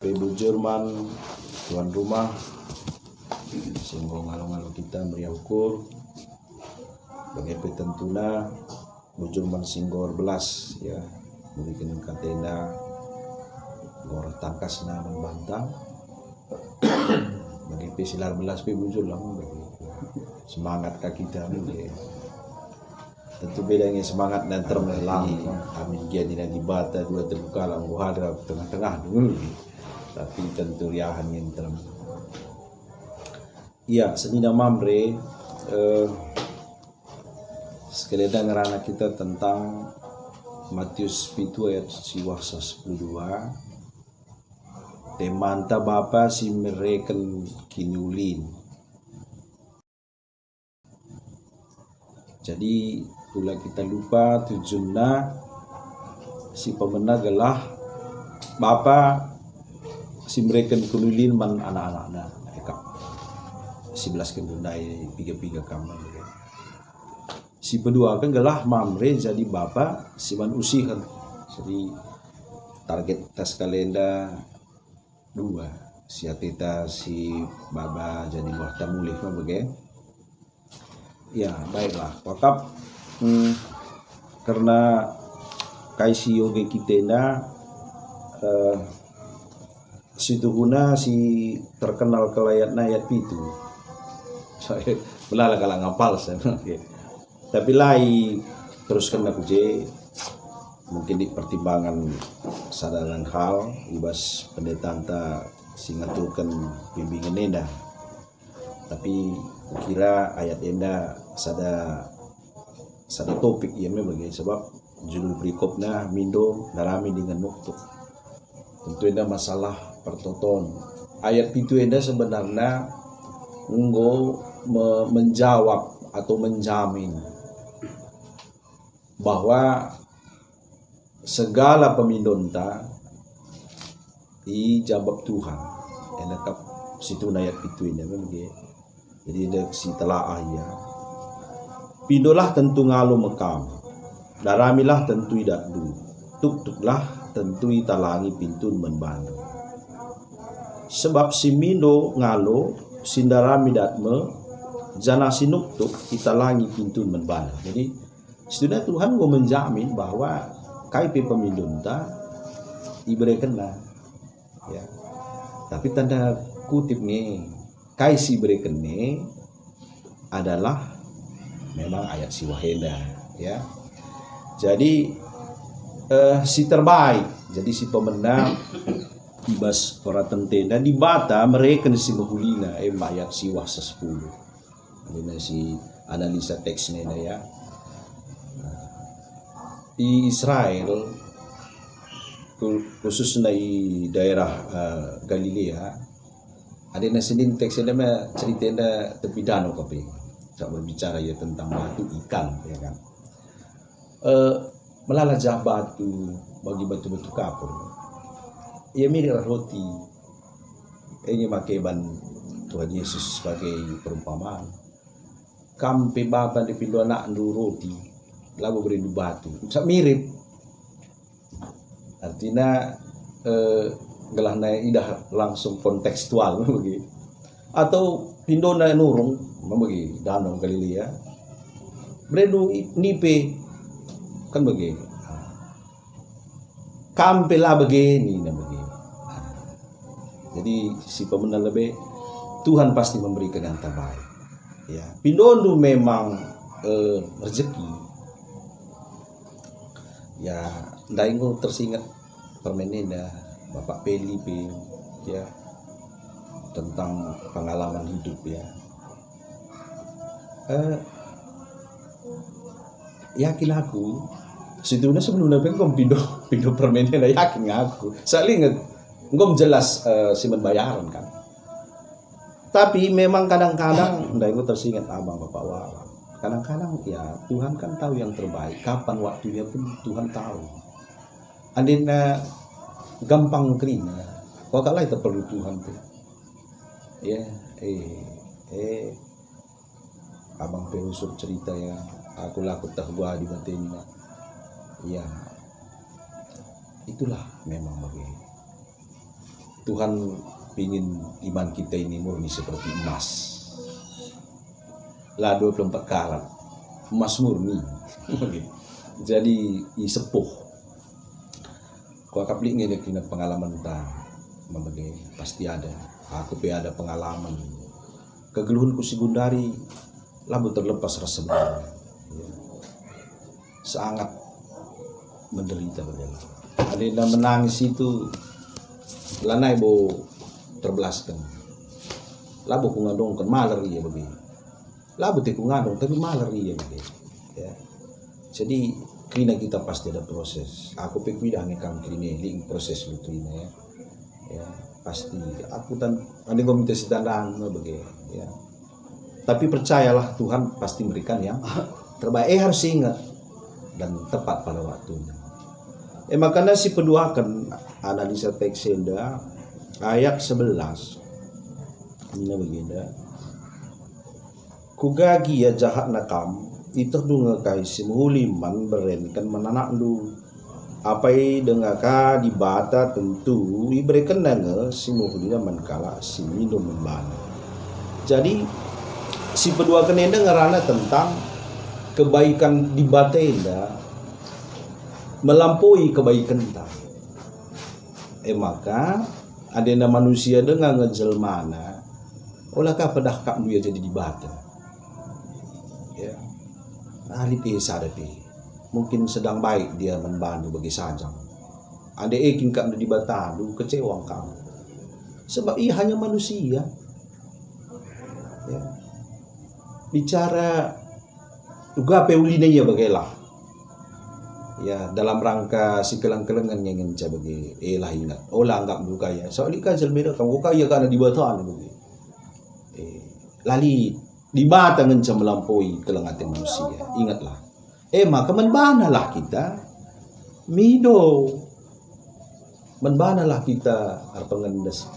Ibu Jerman, tuan rumah, singgo ngalo-ngalo kita meriah ukur, bagi petentuna, Bu Jerman singgor belas ya, berikan katena, ngor tangkas na membantang, bagi pesilar belas pe bujur lah, semangat kaki kita ni. Tentu bedanya semangat dan termelang, amin dia tidak dibata dua terbuka lah, hadap tengah-tengah dulu. Tapi tentu riahan yang terang. Iya, senina mamre sekali ngerana kita tentang Matius 7 ayat siwasa 12. Temanta bapa si mereken kinulin. Jadi pula kita lupa tujuannya si pemenang gelah bapa si mereka kunulin man anak-anaknya eka 11 kendunai piga kamar si kedua kan gelah mamre jadi bapak si man usi kan jadi target tes kalenda 2 si atita si baba jadi buah tamulih kan begitu ya baiklah wakap karena kaisi yoge kitena situ guna si terkenal kelayat ayat itu saya belala kalang ngapal saya tapi lai terus kena kuje mungkin di pertimbangan sadaran hal ibas pendeta anta singaturkan bimbingan enda tapi kira ayat enda sada topik yang memang sebab judul berikutnya mindo narami dengan nuktuk tentu enda masalah pertoton ayat itu enda sebenarnya menjawab atau menjamin bahwa segala pemindonta dijawab Tuhan enda kap situ ayat itu enda jadi ada si telaah ya pindolah tentu ngalo mekam daramilah tentu idak du tuk-tuklah tentu italangi pintun menbantu sebab si mindo ngalo sindarami datme jana sinuktuk italangi pintun menbantu jadi sebenarnya Tuhan mau menjamin bahwa KIP pemindunta diberikan lah ya tapi tanda kutip nih kaisi berikan nih adalah memang ayat si wahenda ya jadi si terbaik jadi si pemenang ibas ora tentena di bata mereka si mahulina ayat si wasa 10 ini si analisa teksnya ya di Israel khususnya di daerah Galilea ada nasidin teksnya cerita tepi danau kopi tak berbicara ya tentang batu ikan ya kan melalajah batu bagi batu-batu kapur ia mirip roti ini makeban Tuhan Yesus sebagai perumpamaan kampe baban di pindu anak ndu roti lalu berindu batu tak mirip artinya gelahna idah langsung kontekstual begitu atau pindona nurung membagi danau Galilea berindu nipe kan begitu kampe lah begini nah begini jadi si pemenang lebih Tuhan pasti memberikan yang terbaik ya pindondo memang rezeki ya ndaingo tersingat permenenda Bapak Felipe ya tentang pengalaman hidup ya yakin aku situnya sebelumnya pengen pindah permenenda yakin aku saya ingat ngom jelas si bayaran kan tapi memang kadang-kadang ndaingo tersingat abang Bapak Wala kadang-kadang ya Tuhan kan tahu yang terbaik kapan waktunya pun Tuhan tahu andina gampang kerina kok kalah itu perlu Tuhan tuh ya abang perusur cerita ya aku laku tak buah di batinnya ya itulah memang begitu Tuhan ingin iman kita ini murni seperti emas. Lah 24 karat. Emas murni. Jadi sepuh. Kau kaplik ngene kena pengalaman ta membagai pasti ada. Aku pe ada pengalaman. Kegeluhanku si Gundari labu terlepas rasa benar. Ya. Sangat menderita bagaimana. Ada yang menangis itu lanai bo terbelaskan. Labu ku ngadongkan maler iya bagi. Labu te ku ngadong tapi maler iya bagi. Ya. Jadi krina kita pasti ada proses. Aku pe kuidang ngekam krine ling proses itu ya. Ya, pasti aku dan ada minta sidandang bagi ya. Tapi percayalah Tuhan pasti memberikan yang terbaik. Harus ingat dan tepat pada waktunya. Makanya si peduakan analisa teks Enda ayat 11. Ini begini. Kugagi ya jahat nakam itu dunga kai si muhuliman beren kan menanak lu apai dengar ka di bata tentu iberikan nanga si muhuliman kala si minum membana. Jadi si peduakan Enda ngerana tentang kebaikan di bata Enda melampaui kebaikan ta. Maka ada manusia dengan ngejelmana olahkah pedah kak dia jadi di bata. Ya. Ahli pesa ada mungkin sedang baik dia membantu bagi sajang. Ada ekin kak di bata lu kecewa kamu. Sebab ia hanya manusia. Ya. Bicara juga peulina ya bagailah. Ya dalam rangka si kelang-kelengan yang ingin bagi lah ingat olah anggap buka ya soalnya kan jelmeda kamu kaya karena di batan bagi lali di bata ngencam melampaui kelengatan manusia ingatlah maka menbanalah kita mido menbanalah kita pengendes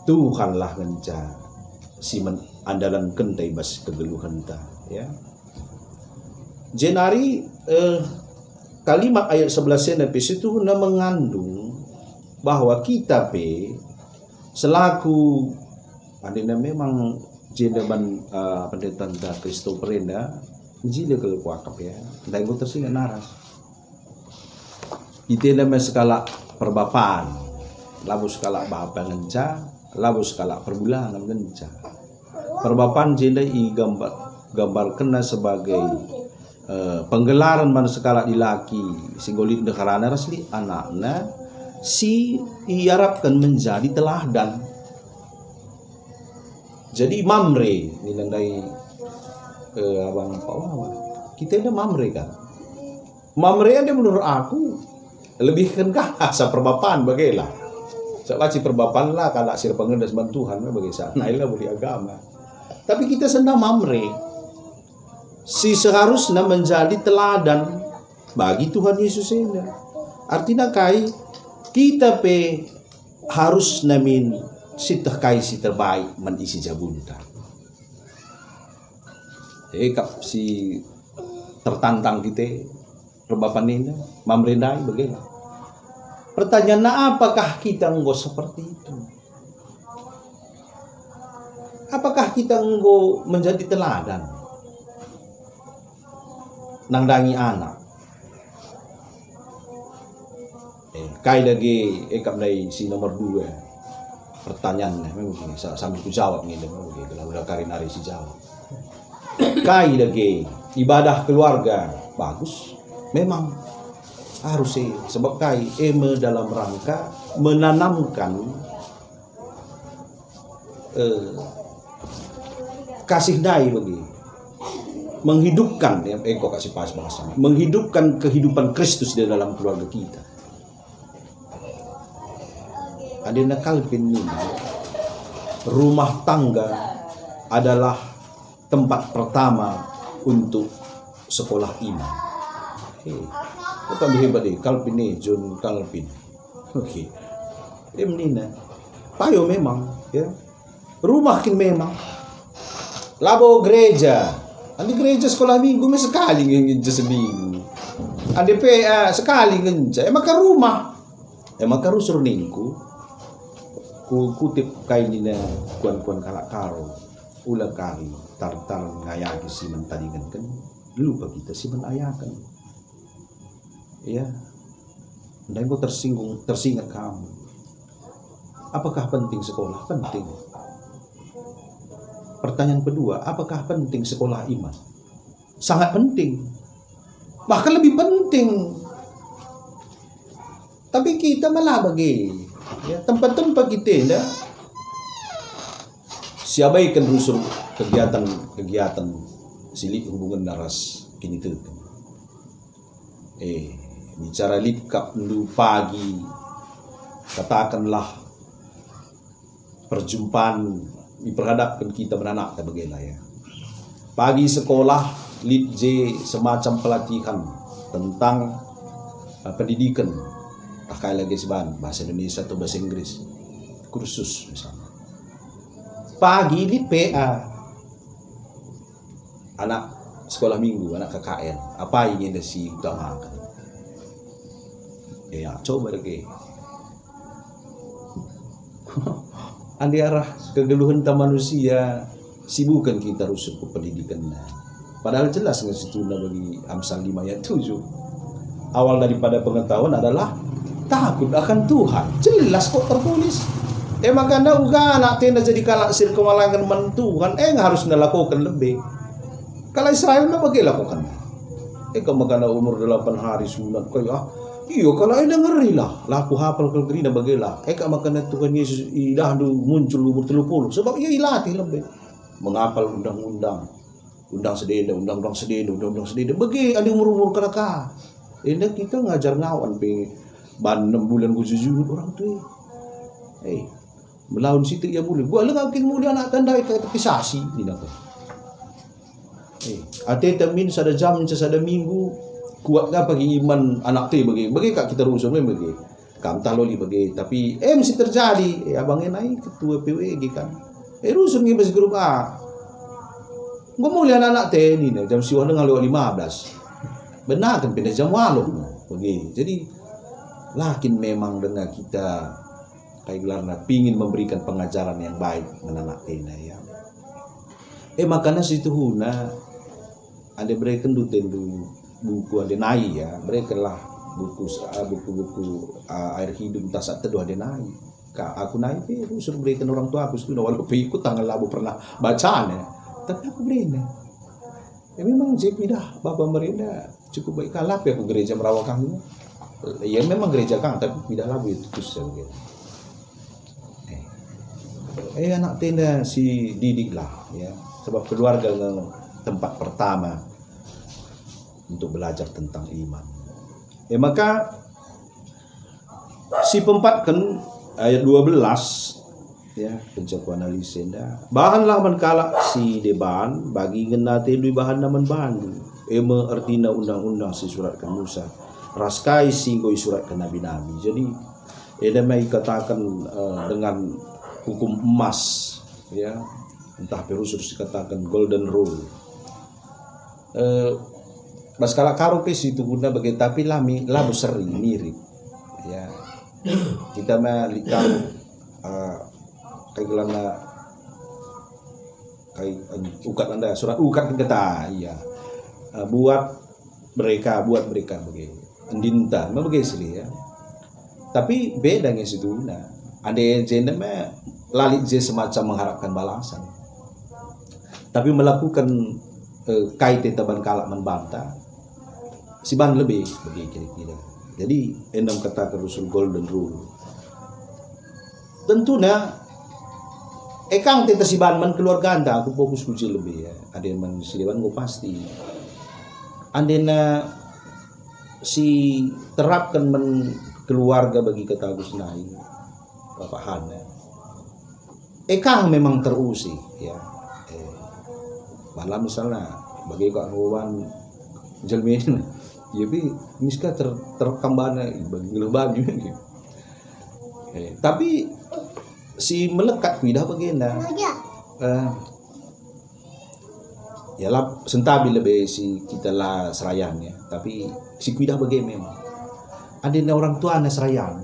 Tuhanlah ngenca si andalan kentai bas kegeluhan ta ya jenari kalimat ayat 11 itu mengandung bahwa kita selaku adina memang jendeban pendeta Christopher Enda menjadi ke kuakap ya dan gue tersingkat naras itu namanya skala perbapaan labu skala bapa ngenca labu skala perbulan ngenca perbapaan jenda gambar kena sebagai penggelaran mana skala dilaki singgolit negarana rasli anaknya si diharapkan menjadi teladan. Jadi mamre ini nandai abang Pak Wawa kita ada mamre kan mamre ada menurut aku lebih kan asa perbapaan bagailah sebaci perbapaan lah kalau sir pengendas bantuan bagi sana lah budi agama tapi kita sedang mamre si seharusnya menjadi teladan bagi Tuhan Yesus ini. Artinya kai kita harus namin si terkai si terbaik mengisi jabunta. Kap si tertantang kita perbapan ini memerindai bagaimana? Pertanyaan apakah kita enggak seperti itu? Apakah kita enggak menjadi teladan? Nangdangi anak kai lagi kap dari si nomor 2 pertanyaannya memang sambil ku jawab nih kalau udah karinari si jawab kai lagi ibadah keluarga bagus memang harus sebab kai dalam rangka menanamkan kasih dai bagi menghidupkan kok kasih pas bahasa menghidupkan kehidupan Kristus di dalam keluarga kita. Adina kalpin ini rumah tangga adalah tempat pertama untuk sekolah iman. Kita hebat deh kalpin nih John Kalpin. Oke. Menina. Payo memang ya. Rumah kin memang. Labo gereja. Andi gereja sekolah minggu sekali ngenja seminggu. Andi PA sekali ngenja. Maka rumah. Maka rusur ningku. ku kutip kainina kuan-kuan kalak karo ulah kali tar ngayaki si mentadingan kan lupa kita si menayakan ya. Dan kau tersingat kamu. Apakah penting sekolah? Penting. Pertanyaan kedua, apakah penting sekolah iman? Sangat penting. Bahkan lebih penting. Tapi kita malah bagi ya, tempat-tempat kita ya, siabaikan rusuh kegiatan silik hubungan daras kini tu. Bicara lipkap dulu pagi, katakanlah perjumpaan diperhadapkan kita beranak bagaimana ya. Pagi sekolah lip J semacam pelatihan tentang pendidikan. Pakai lagi seban bahasa Indonesia atau bahasa Inggris. Kursus misalnya. Pagi lip PA. Anak sekolah minggu, anak KKN. Apa yang ingin diutamakan? Ya, coba lagi. Andi arah kegeluhan manusia sibukan kita rusuh ke pendidikan. Padahal jelas nggak situ bagi Amsal 5 ayat 7. Awal daripada pengetahuan adalah takut akan Tuhan. Jelas kok tertulis. Makanya uga anak tenda jadi kalak sir kemalangan mentuhan. Harus melakukan lebih. Kalau Israel mah bagi lakukan. Kau makanya umur 8 hari sunat kayak iyo kalau ada ngeri lah laku hafal kelgerina bagilah kak makanya Tuhan Yesus idah muncul umur 30 sebab ia ilatih lebih menghafal undang-undang sededa bagi ada umur keraka ini kita ngajar ngawan pe ban 6 bulan khusus orang tu melawan situ ya boleh gua lengah kemudian anak tandai kata kisasi ni nak ate termin sada jam sada minggu kuat gak bagi iman anak tu bagi kak kita rusuh bagi kamtah loli bagi tapi mesti terjadi abangnya naik ketua PWG kan rusuh ni bagi grup A gua mau lihat anak teh ni jam siwa dengan lewat 15 benar kan pindah jam 8 bagi jadi lakin memang dengan kita kayak gelarna pingin memberikan pengajaran yang baik anak teh ya makanya situ huna ada berikan tendu buku ada naik ya mereka lah buku air hidup tak satu dua ada naik aku naik suruh berikan orang tua aku sudah walaupun ikut tanggal labu pernah bacaan ya tapi aku berikan memang JP dah bapak mereka cukup baik kalah aku gereja merawat kamu ya memang gereja kang tapi tidak labu itu terus gitu anak tenda si didik lah ya sebab keluarga tempat pertama untuk belajar tentang iman. Maka si pempatkan ayat 12 ya pencakup analisis bahanlah menkala si deban bagi ngenate dui bahan naman bandu artina undang-undang si suratkan Musa raskai singgoi suratkan nabi-nabi. Jadi mai katakan dengan hukum emas ya entah perusus dikatakan golden rule Baskala karo pes itu guna bagi tapi labu seri mirip ya kita mah likau kayak gelana kayak ukat anda surat ukat kita iya buat mereka bagi endinta mah bagi seri ya tapi beda nges itu guna ada yang mah lalik je semacam mengharapkan balasan tapi melakukan kait taban kalak membantah si ban lebih bagi kira-kira. Jadi endam kata ke Rasul golden rule. Tentunya ekang tita si ban man keluarga anda aku fokus kunci lebih ya. Ada yang man si ban gue pasti. Andena si terapkan men keluarga bagi kata Gus Nai Bapak Hana. Ekang memang terusi ya. Malam misalnya bagi kak Ruwan jelmin ya bi miska terekam bana bagi ngelebab juga gitu. Tapi si melekat pidah bagenda ya lah sentabil lebih si kita lah serayan ya tapi si pidah bagaimana memang ada orang tua anak serayan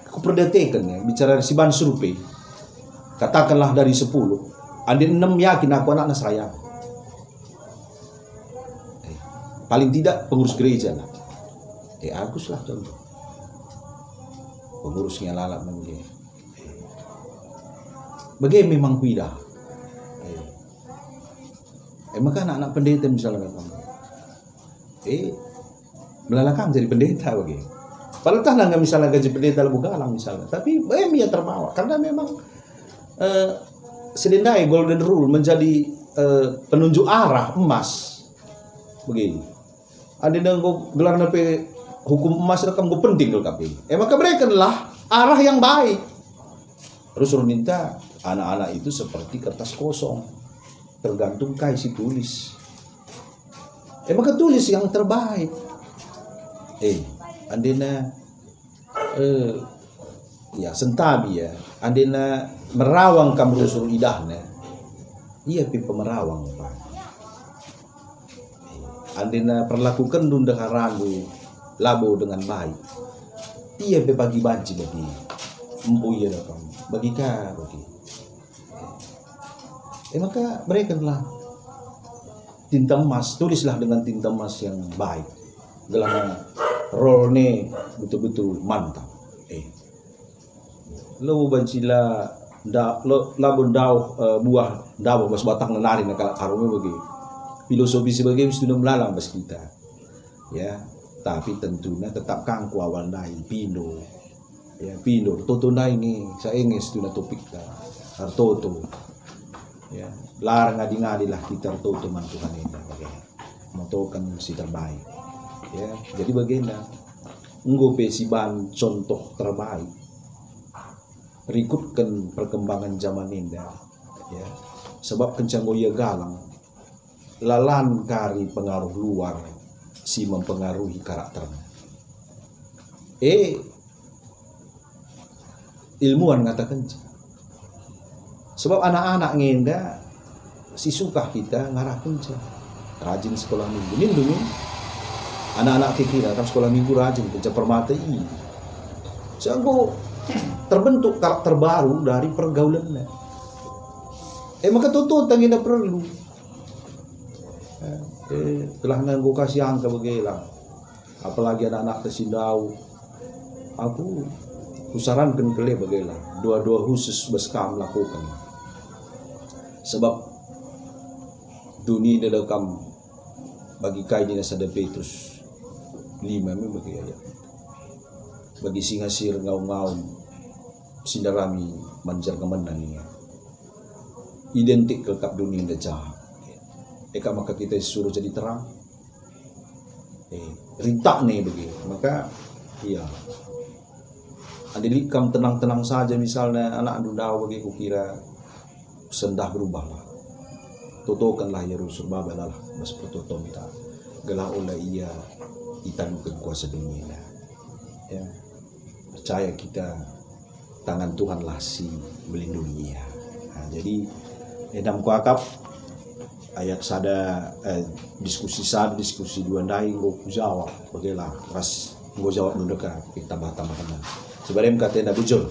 aku aku perdetekan ya, bicara si ban survei. Katakanlah dari 10, ada 6 yakin aku anaknya saya. Paling tidak pengurus gereja lah. Agus lah contoh. Pengurusnya lalat namanya. Bagaimana memang kuida? Maka anak-anak pendeta misalnya kamu. Melalakang jadi pendeta bagaimana? Padahal tak nggak misalnya gaji pendeta lebih galang misalnya. Tapi dia terbawa karena memang sedendai golden rule menjadi penunjuk arah emas. Begini. Ada yang gelar nape hukum emas itu kan penting kalau KPI. Maka berikanlah arah yang baik. Terus suruh minta anak-anak itu seperti kertas kosong, tergantung kai si tulis. Maka tulis yang terbaik. Andina ya sentabi ya. Andina merawang kamru suruh idahnya. Iya pi pemerawang pak. Andina perlakukan dunda harandu labo dengan baik. Iya pi bagi banci bagi empu iya dah kamu. Bagi ka bagi. Maka berikanlah tinta emas, tulislah dengan tinta emas yang baik. Gelang role nih betul-betul mantap. Lo bancila labon dau buah dau bas batang nenari nak karome bagi filosofi sebagai sudah melalang bas kita. Ya, tapi tentunya tetap kangku awal nai pino. Ya, pino toto nai ni saya ingin sudah topik hartoto. Ya, larang ngadi-ngadi lah kita toto man Tuhan ini bagaimana motokan si terbaik. Ya, jadi bagaimana nggope si ban contoh terbaik rikutkan perkembangan zaman ini ya, sebab kencang goya galang lalan kari pengaruh luar si mempengaruhi karakternya. Ilmuwan ngatakan sebab anak-anak ngenda si suka kita ngarah kenca rajin sekolah minggu lindungi anak-anak kira kan sekolah minggu rajin kenca permata ini sehingga terbentuk karakter baru dari pergaulannya. Maka tuntutan kita perlu telah nanggo kasih angka begela apalagi anak-anak kesindau aku kusarankan kele begela dua-dua khusus beskam lakukan sebab dunia dalam bagi kain ini sada Petrus 5 memang bagi ayat bagi singa sir ngau-ngau sindarami manjar kemenang ini identik kelkap dunia dan jahat. Maka kita suruh jadi terang. Rintak nih begitu. Maka iya. Adilikam tenang-tenang saja misalnya anak dudau bagi kukira sendah berubah lah. Totokanlah ya rusul babalah mas pertotom kita. Gelah oleh ia ditanukan kuasa dunia. Ya. Percaya kita tangan Tuhanlah si melindungi ya. Nah, jadi dalam kuakap ayat sada diskusi dua ndai nggo jawab bagaimana ras nggo jawab nundeka kita tambah-tambah sebenarnya kata Nabi Jul